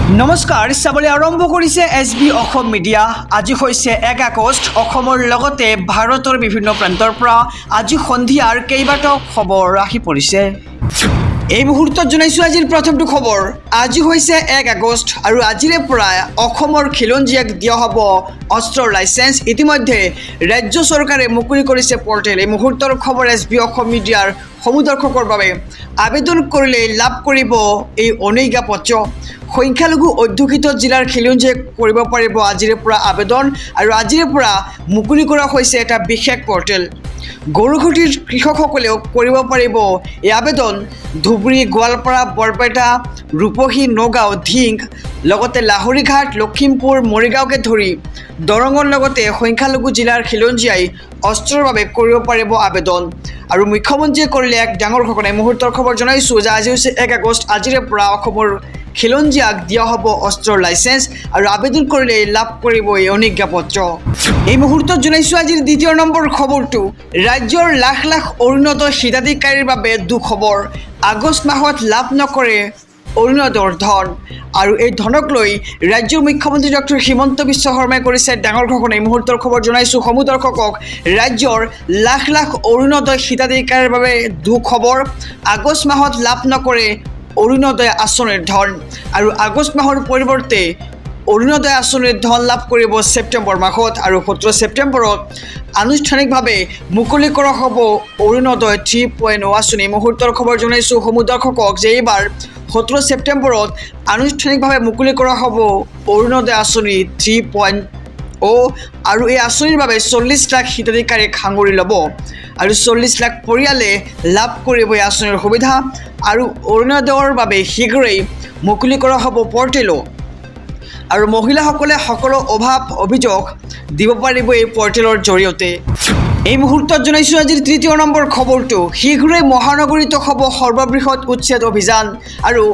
নমস্কাৰ চাবলৈ আৰম্ভ কৰিছে এছবি অসম মিডিয়া। আজি হৈছে 1 আগষ্ট। অসমৰ লগতে ভাৰতৰ বিভিন্ন প্ৰান্তৰ পৰা আজি সন্ধিয়াৰ কেইবাটাও খবৰ আহি পৰিছে। এই মুহূৰ্তত জনাইছো আজিৰ প্ৰথমটো খবৰ। আজি হৈছে 1 আগষ্ট আৰু আজিৰে পৰা অসমৰ খিলঞ্জীয়াক দিয়া হ'ব অস্ত্ৰৰ লাইচেন্স। ইতিমধ্যে ৰাজ্য চৰকাৰে মুকলি কৰিছে পৰ্টেল। এই মুহূৰ্তৰ খবৰ এছবি অসম মিডিয়াৰ সমূহ দৰ্শকৰ বাবে আবেদন কৰিলে লাভ কৰিব এই অনুজ্ঞাপত্ৰ। সংখ্যালঘু অধ্যুষিত জিলাৰ খিলঞ্জীয়াই কৰিব পাৰিব আজিৰে পৰা আবেদন আৰু আজিৰে পৰা মুকলি কৰা হৈছে এটা বিশেষ পৰ্টেল। গৰুঘাটীৰ কৃষকসকলেও কৰিব পাৰিব এই আবেদন। ধুবুৰী, গোৱালপাৰা, বৰপেটা, ৰূপহী, নগাঁও, ধিং, লগতে লাহৰীঘাট, লখিমপুৰ, মৰিগাঁওকে ধৰি দৰঙৰ লগতে সংখ্যালঘু জিলাৰ খিলঞ্জীয়াই অস্ত্ৰৰ বাবে কৰিব পাৰিব আবেদন। আৰু মুখ্যমন্ত্ৰীয়ে কৰিলে এক ডাঙৰ ঘটনা। এই মুহূৰ্তৰ খবৰ জনাইছোঁ যে আজি হৈছে 1 আগষ্ট। আজিৰে পৰা অসমৰ খিলঞ্জীয়াক দিয়া হ'ব অস্ত্ৰৰ লাইচেন্স আৰু আবেদন কৰিলে লাভ কৰিব এই অনুজ্ঞাপত্ৰ। এই মুহূৰ্তত জনাইছোঁ আজিৰ দ্বিতীয় নম্বৰ খবৰটো। ৰাজ্যৰ লাখ লাখ অৰুণোদয় হিতাধিকাৰীৰ বাবে দুখবৰ। আগষ্ট মাহত লাভ নকৰে অৰুণোদয়ৰ ধন আৰু এই ধনক লৈ ৰাজ্যৰ মুখ্যমন্ত্ৰী ডক্টৰ হিমন্ত বিশ্ব শৰ্মাই কৰিছে ডাঙৰ ঘোষণা। এই মুহূৰ্তৰ খবৰ জনাইছোঁ সমূহ দৰ্শকক। ৰাজ্যৰ লাখ লাখ অৰুণোদয় হিতাধিকাৰীৰ বাবে দুখবৰ। আগষ্ট মাহত লাভ নকৰে অৰুণোদয় আঁচনিৰ ধন আৰু আগষ্ট মাহৰ পৰিৱৰ্তে অৰুণোদয় আঁচনিৰ ধন লাভ কৰিব ছেপ্টেম্বৰ মাহত আৰু 17 ছেপ্টেম্বৰত আনুষ্ঠানিকভাৱে মুকলি কৰা হ'ব অৰুণোদয় 3.0 আঁচনি। মুহূৰ্তৰ খবৰ জনাইছোঁ সমূহ দৰ্শকক যে এইবাৰ 17 ছেপ্টেম্বৰত আনুষ্ঠানিকভাৱে মুকলি কৰা হ'ব অৰুণোদয় আঁচনি 3.0 আৰু এই আঁচনিৰ বাবে 40 লাখ হিতাধিকাৰীক সাঙুৰি ল'ব আৰু 40 লাখ পৰিয়ালে লাভ কৰিব এই আঁচনিৰ সুবিধা। আৰু অৰুণোদয়ৰ বাবে শীঘ্ৰেই মুকলি কৰা হ'ব পৰ্টেলো আৰু মহিলাসকলে সকলো অভাৱ অভিযোগ দিব পাৰিব এই পৰ্টেলৰ জৰিয়তে। এই মুহূৰ্তত জনাইছোঁ আজিৰ তৃতীয় নম্বৰ খবৰটো। শীঘ্ৰেই মহানগৰীত হ'ব সৰ্ববৃহৎ উচ্ছেদ অভিযান আৰু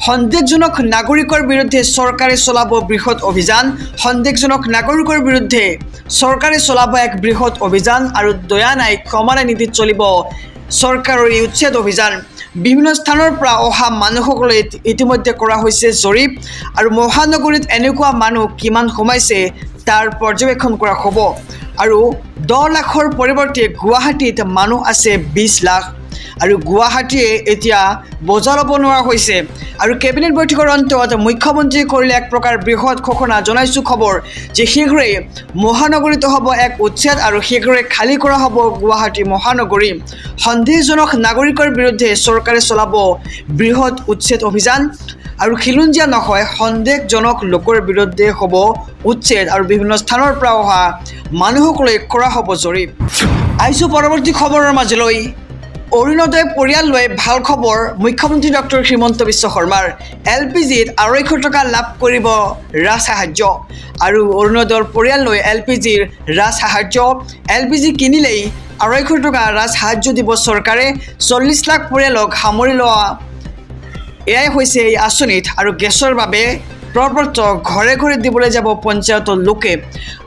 সন্দেহজনক নাগৰিকৰ বিৰুদ্ধে চৰকাৰে চলাব বৃহৎ অভিযান। সন্দেহজনক নাগৰিকৰ বিৰুদ্ধে চৰকাৰে চলাব এক বৃহৎ অভিযান আৰু দয়া নাই ক্ষমা নাই নীতিত চলিব চৰকাৰৰ এই উচ্ছেদ অভিযান। বিভিন্ন স্থানৰ পৰা অহা মানুহসকলে ইতিমধ্যে কৰা হৈছে জৰীপ আৰু মহানগৰীত এনেকুৱা মানুহ কিমান সোমাইছে তাৰ পৰ্যবেক্ষণ কৰা হ'ব আৰু 10 লাখৰ পৰিৱৰ্তে গুৱাহাটীত মানুহ আছে 20 লাখ আৰু গুৱাহাটীয়ে এতিয়া বজা ল'ব নোৱাৰা হৈছে। আৰু কেবিনেট বৈঠকৰ অন্তত মুখ্যমন্ত্ৰীয়ে কৰিলে এক প্ৰকাৰ বৃহৎ ঘোষণা। জনাইছোঁ খবৰ যে শীঘ্ৰেই মহানগৰীত হ'ব এক উচ্ছেদ আৰু শীঘ্ৰেই খালী কৰা হ'ব গুৱাহাটী মহানগৰী। সন্দেহজনক নাগৰিকৰ বিৰুদ্ধে চৰকাৰে চলাব বৃহৎ উচ্ছেদ অভিযান আৰু খিলঞ্জীয়া নহয় সন্দেহজনক লোকৰ বিৰুদ্ধে হ'ব উচ্ছেদ আৰু বিভিন্ন স্থানৰ পৰা অহা মানুহসকলে কৰা হ'ব জৰীপ। আহিছোঁ পৰৱৰ্তী খবৰৰ মাজলৈ। অৰুণোদয় পৰিয়াল লৈ ভাল খবৰ মুখ্যমন্ত্ৰী ডক্টৰ হিমন্ত বিশ্ব শৰ্মাৰ। LPGত 250 টকা লাভ কৰিব ৰাজ সাহায্য আৰু অৰুণোদয়ৰ পৰিয়াল লৈ LPGৰ ৰাজ সাহায্য। LPG কিনিলেই 250 টকা ৰাজ সাহায্য দিব চৰকাৰে। 40 লাখ পৰিয়ালক সামৰি লোৱা এয়াই হৈছে এই আঁচনিত আৰু গেছৰ বাবে প্ৰপত্ৰ ঘৰে ঘৰে দিবলৈ যাব পঞ্চায়তৰ লোকে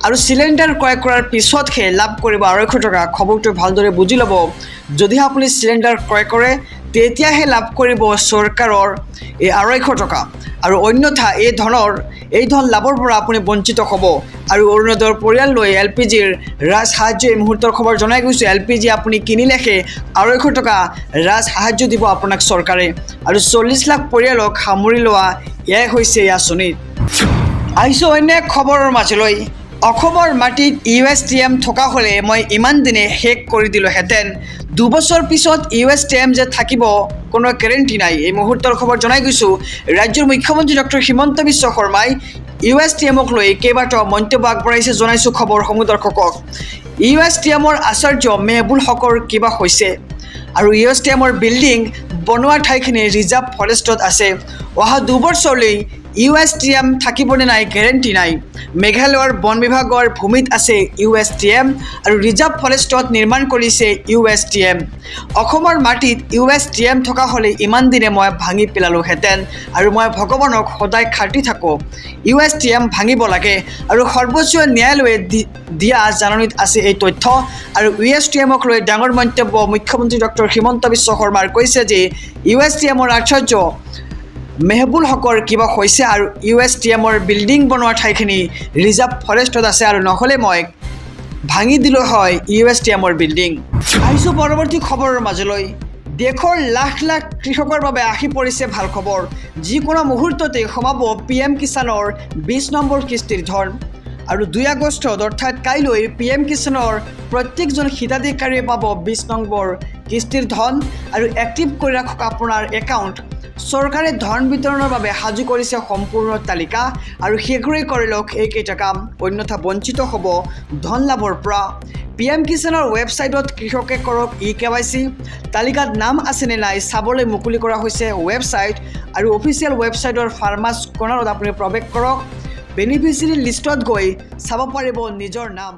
আৰু চিলিণ্ডাৰ ক্ৰয় কৰাৰ পিছতহে লাভ কৰিব 250 টকা। খবৰটো ভালদৰে বুজি ল'ব। যদিহে আপুনি চিলিণ্ডাৰ ক্ৰয় কৰে তেতিয়াহে লাভ কৰিব চৰকাৰৰ এই 250 টকা আৰু অন্যথা এই ধন লাভৰ পৰা আপুনি বঞ্চিত হ'ব। আৰু অৰুণোদয়ৰ পৰিয়াল লৈ LPGৰ ৰাজ সাহায্য। এই মুহূৰ্তৰ খবৰ জনাই গৈছোঁ LPG আপুনি কিনিলেহে 250 টকা ৰাজ সাহায্য দিব আপোনাক চৰকাৰে আৰু 40 লাখ পৰিয়ালক সামৰি লোৱা এয়াই হৈছে এই আঁচনিত। আহিছোঁ অন্য এক খবৰৰ মাজলৈ। অসমৰ মাটিত USTM থকা হ'লে মই ইমান দিনে শেষ কৰি দিলোহেঁতেন। 2 বছৰ পিছত USTM যে থাকিব কোনো গেৰেণ্টি নাই। এই মুহূৰ্তৰ খবৰ জনাই গৈছোঁ ৰাজ্যৰ মুখ্যমন্ত্ৰী ডক্টৰ হিমন্ত বিশ্ব শৰ্মাই USTMক লৈ কেইবাটাও মন্তব্য আগবঢ়াইছে। জনাইছোঁ খবৰসমূহ দৰ্শকক। USTMৰ আচাৰ্য মেহবুল হকৰ কিবা হৈছে আৰু USTMৰ বিল্ডিং বনোৱা ঠাইখিনি ৰিজাৰ্ভ ফৰেষ্টত আছে। অহা 2 বছৰলৈ USTM থাকিবনে নাই গেৰেণ্টি নাই। মেঘালয়ৰ বন বিভাগৰ ভূমিত আছে USTM আৰু ৰিজাৰ্ভ ফৰেষ্টত নিৰ্মাণ কৰিছে USTM। অসমৰ মাটিত USTM থকা হ'লে ইমান দিনে মই ভাঙি পেলালোহেঁতেন আৰু মই ভগৱানক সদায় খাটি থাকোঁ USTM ভাঙিব লাগে আৰু সৰ্বোচ্চ ন্যায়ালয়ে দিয়া জাননীত আছে এই তথ্য। আৰু USTMক লৈ ডাঙৰ মন্তব্য মুখ্যমন্ত্ৰী ডক্টৰ হিমন্ত বিশ্ব শৰ্মাৰ কৈছে যে USTMৰ আচাৰ্য মেহবুল হকৰ কিবা হৈছে আৰু USTMৰ বিল্ডিং বনোৱা ঠাইখিনি ৰিজাৰ্ভ ফৰেষ্টত আছে আৰু নহ'লে মই ভাঙি দিলোঁ হয় USTMৰ বিল্ডিং। আহিছোঁ পৰৱৰ্তী খবৰৰ মাজলৈ। দেশৰ লাখ লাখ কৃষকৰ বাবে আহি পৰিছে ভাল খবৰ। যিকোনো মুহূৰ্ততে সোমাব PM কিষাণৰ 20 নম্বৰ কিস্তিৰ ধন। আৰু 2 আগষ্টত অৰ্থাৎ কাইলৈ PM কিষাণৰ প্ৰত্যেকজন হিতাধিকাৰীয়ে পাব 20 নম্বৰ কিস্তিৰ ধন আৰু এক্টিভ কৰি ৰাখক আপোনাৰ একাউণ্ট। চৰকাৰে ধন বিতৰণৰ বাবে সাজু কৰিছে সম্পূৰ্ণ তালিকা আৰু শীঘ্ৰেই কৰি লওক এইকেইটা কাম, অন্যথা বঞ্চিত হ'ব ধন লাভৰ পৰা। PM কিষাণৰ ৱেবছাইটত কৃষকে কৰক eKYC। তালিকাত নাম আছেনে নাই চাবলৈ মুকলি কৰা হৈছে ৱেবছাইট আৰু অফিচিয়েল ৱেবছাইটৰ ফাৰ্মাৰ্ছ কৰ্ণাৰত আপুনি প্ৰৱেশ কৰক। বেনিফিচিয়াৰী লিষ্টত গৈ চাব পাৰিব নিজৰ নাম।